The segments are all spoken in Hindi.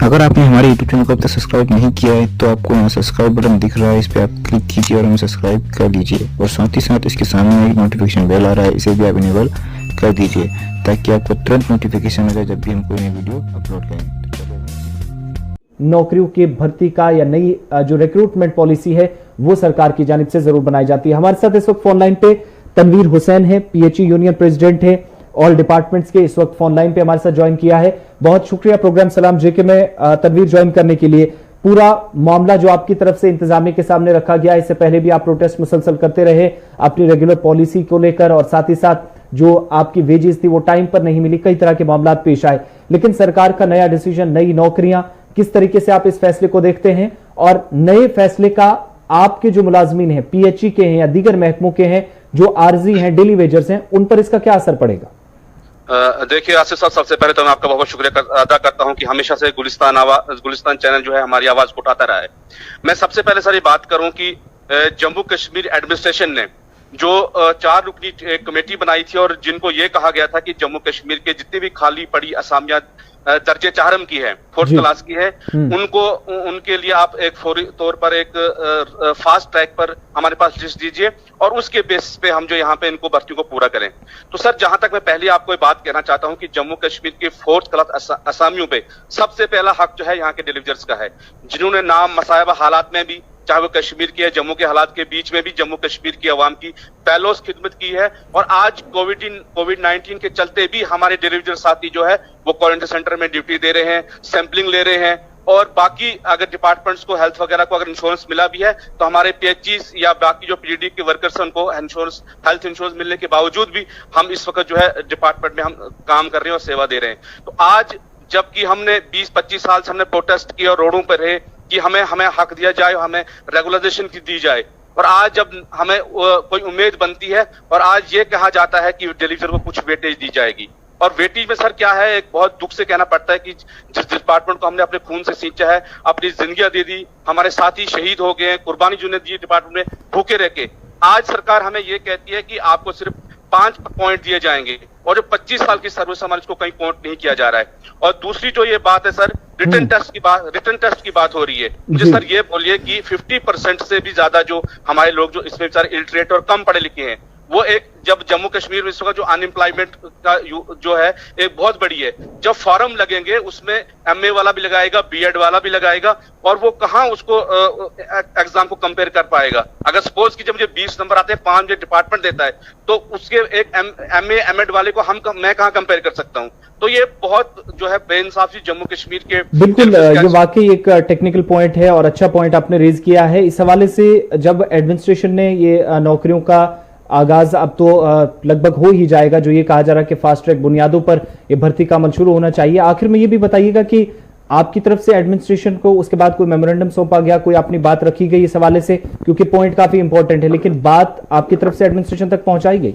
अगर आपने हमारे YouTube चैनल को अब तक सब्सक्राइब नहीं किया है तो आपको यहाँ सब्सक्राइब बटन दिख रहा है, इस पर आप क्लिक कीजिए और हमें सब्सक्राइब कर लीजिए। और साथ ही साथ इसके सामने एक नोटिफिकेशन बेल आ रहा है, इसे भी आप इनेबल कर दीजिए ताकि आपको तुरंत नोटिफिकेशन मिले जब भी हम कोई नई वीडियो अपलोड करें। नौकरियों की भर्ती का या नई जो रिक्रूटमेंट पॉलिसी है वो सरकार की जानिब से जरूर बनाई जाती है। हमारे साथ इस वक्त फोन लाइन पे तनवीर हुसैन है, पीएचई यूनियन प्रेसिडेंट है, ऑल डिपार्टमेंट्स के इस वक्त फोन लाइन पे हमारे साथ ज्वाइन किया है। बहुत शुक्रिया प्रोग्राम सलाम जेके में तनवीर ज्वाइन करने के लिए। पूरा मामला जो आपकी तरफ से इंतजामिया के सामने रखा गया, इससे पहले भी आप प्रोटेस्ट मुसलसल करते रहे अपनी रेगुलर पॉलिसी को लेकर, और साथ ही साथ जो आपकी वेजेस थी वो टाइम पर नहीं मिली, कई तरह के मामला पेश आए। लेकिन सरकार का नया डिसीजन, नई नौकरियां, किस तरीके से आप इस फैसले को देखते हैं, और नए फैसले का आपके जो मुलाजमीन हैं, पीएचई के हैं या दीगर महकमों के हैं जो आरजी हैं, डेली वेजर्स हैं, उन पर इसका क्या असर पड़ेगा? देखिए आसिफ साहब, सबसे पहले तो मैं आपका बहुत शुक्रिया अदा करता हूं कि हमेशा से गुलिस्तान चैनल जो है हमारी आवाज को उठाता रहा है। मैं सबसे पहले सर ये बात करूं कि जम्मू कश्मीर एडमिनिस्ट्रेशन ने जो 4 रुकनी कमेटी बनाई थी और जिनको ये कहा गया था कि जम्मू कश्मीर के जितनी भी खाली पड़ी असामियां दर्जे 4 की है, 4th क्लास की है, उनके लिए आप एक फौरी तौर पर एक फास्ट ट्रैक पर हमारे पास लिस्ट दीजिए और उसके बेसिस पे हम जो यहाँ पे इनको भर्तियों को पूरा करें। तो सर जहां तक मैं पहले आपको ये बात कहना चाहता हूं कि जम्मू कश्मीर के 4th क्लास असामियों पे सबसे पहला हक जो है यहाँ के डिलीवरीज का है, जिन्होंने नाम मसायबा हालात में भी, चाहे वो कश्मीर के जम्मू के हालात के बीच में भी जम्मू कश्मीर की आवाम की पहलोस खिदमत की है। और आज कोविड-19 के चलते भी हमारे डिलीवरी साथी जो है वो क्वारंटाइन सेंटर में ड्यूटी दे रहे हैं, सैंपलिंग ले रहे हैं। और बाकी अगर डिपार्टमेंट्स को हेल्थ वगैरह को अगर इंश्योरेंस मिला भी है तो हमारे पीएचईज या बाकी जो पीडीडी के वर्कर्स हैं उनको इंश्योरेंस, हेल्थ इंश्योरेंस मिलने के बावजूद भी हम इस वक्त जो है डिपार्टमेंट में हम काम कर रहे हैं और सेवा दे रहे हैं। तो आज जबकि हमने 20-25 साल से हमने प्रोटेस्ट किया और रोडों पर रहे कि हमें हक दिया जाए, हमें रेगुलाइजेशन की दी जाए, और आज जब हमें कोई उम्मीद बनती है और आज ये कहा जाता है कि डिलीवरी को कुछ वेटेज दी जाएगी। और वेटेज में सर क्या है, एक बहुत दुख से कहना पड़ता है कि जिस डिपार्टमेंट को हमने अपने खून से सींचा है, अपनी जिंदगियां दे दी, हमारे साथी शहीद हो गए, कुर्बानी जिन्हें दी डिपार्टमेंट में भूखे रह के, आज सरकार हमें ये कहती है कि आपको सिर्फ 5 पॉइंट दिए जाएंगे और जो 25 साल की सर्विस हमारे इसको कहीं पॉइंट नहीं किया जा रहा है। और दूसरी जो ये बात है सर, रिटर्न टेस्ट की बात हो रही है। मुझे सर ये बोलिए कि 50% से भी ज्यादा जो हमारे लोग जो इसमें बेचारे इलिटरेट और कम पढ़े लिखे हैं, वो एक जब जम्मू कश्मीर में इस वक्त जो अनएम्प्लॉयमेंट का जो है एक बहुत बड़ी है, जब फॉर्म लगेंगे उसमें एमए वाला भी लगाएगा, बीएड वाला भी लगाएगा, और वो कहाँ उसको एग्जाम को कंपेयर कर पाएगा। अगर सपोज की जब मुझे 20 नंबर आते हैं, 5 जो डिपार्टमेंट देता है, तो उसके एक एमए एमएड वाले को मैं कहाँ कंपेयर कर सकता हूँ। तो ये बहुत जो है बेइंसाफी जम्मू कश्मीर के, बिल्कुल ये वाकई एक टेक्निकल पॉइंट है और अच्छा पॉइंट आपने रेज किया है। इस हवाले से जब एडमिनिस्ट्रेशन ने ये नौकरियों का आगाज अब तो लगभग हो ही जाएगा, जो ये कहा जा रहा है कि फास्ट ट्रैक बुनियादों पर ये भर्ती का अमल शुरू होना चाहिए, आखिर में ये भी बताइएगा कि आपकी तरफ से एडमिनिस्ट्रेशन को उसके बाद कोई मेमोरेंडम सौंपा गया, कोई अपनी बात रखी गई इस हवाले से, क्योंकि पॉइंट काफी इंपॉर्टेंट है, लेकिन बात आपकी तरफ से एडमिनिस्ट्रेशन तक पहुंचाई गई?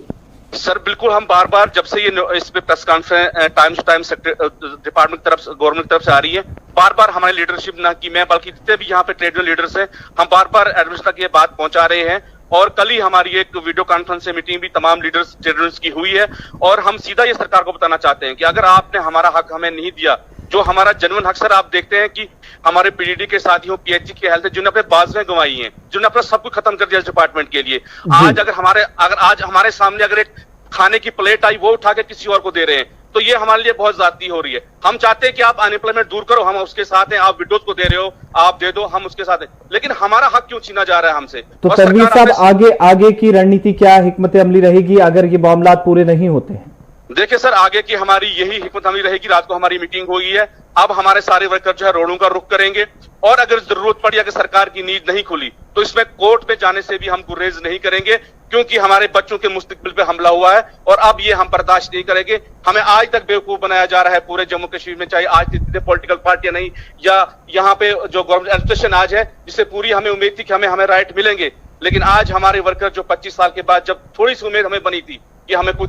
सर बिल्कुल, हम बार बार जब से ये इस पे press conference time to time department की तरफ, गवर्नमेंट की तरफ से आ रही है, बार बार हमारी लीडरशिप ना कि मैं बल्कि जितने भी यहाँ पे ट्रेड यूनियन लीडर्स हैं, हम बार बार एडमिनिस्ट्रेशन तक ये बात पहुंचा रहे हैं। और कल ही हमारी एक वीडियो कॉन्फ्रेंस से मीटिंग भी तमाम लीडर्स ट्रेड यूनियंस की हुई है, और हम सीधा ये सरकार को बताना चाहते हैं कि अगर आपने हमारा हक हमें नहीं दिया, जो हमारा जेन्युइन हक, सर आप देखते हैं कि हमारे पीडीडी के साथियों, पीएचई के हेल्थ, जिन्होंने अपने बाजुएं गंवाई हैं, जिन्होंने अपना सब कुछ खत्म कर दिया इस डिपार्टमेंट के लिए, आज अगर आज हमारे सामने अगर एक खाने की प्लेट आई, वो उठा के किसी और को दे रहे हैं, तो ये हमारे लिए बहुत ज्यादती हो रही है। हम चाहते हैं कि आप अनएम्प्लॉयमेंट दूर करो, हम उसके साथ हैं, आप विडोज को दे रहे हो, आप दे दो, हम उसके साथ हैं, लेकिन हमारा हक क्यों छीना जा रहा है हमसे? तो तनवीर साहब, आगे की रणनीति क्या, हिकमत अमली रहेगी अगर ये मामला पूरे नहीं होते हैं? देखिए सर, आगे की हमारी यही हिकमत अमली रहेगी। रात को हमारी मीटिंग हुई है, अब हमारे सारे वर्कर जो है रोडों का रुख करेंगे, और अगर जरूरत पड़ी, अगर सरकार की नींद नहीं खुली, तो इसमें कोर्ट पे जाने से भी हम गुरेज नहीं करेंगे, क्योंकि हमारे बच्चों के मुस्तकबिल पे हमला हुआ है और अब ये हम बर्दाश्त नहीं करेंगे। हमें आज तक बेवकूफ बनाया जा रहा है पूरे जम्मू कश्मीर में, चाहे आज जितने पॉलिटिकल पार्टियां नहीं, या यहाँ पे जो गवर्नमेंट एडमिनिस्ट्रेशन आज है, जिससे पूरी हमें उम्मीद थी कि हमें राइट मिलेंगे, लेकिन आज हमारे वर्कर जो 25 साल के बाद जब थोड़ी सी उम्मीद हमें बनी थी कि हमें कुछ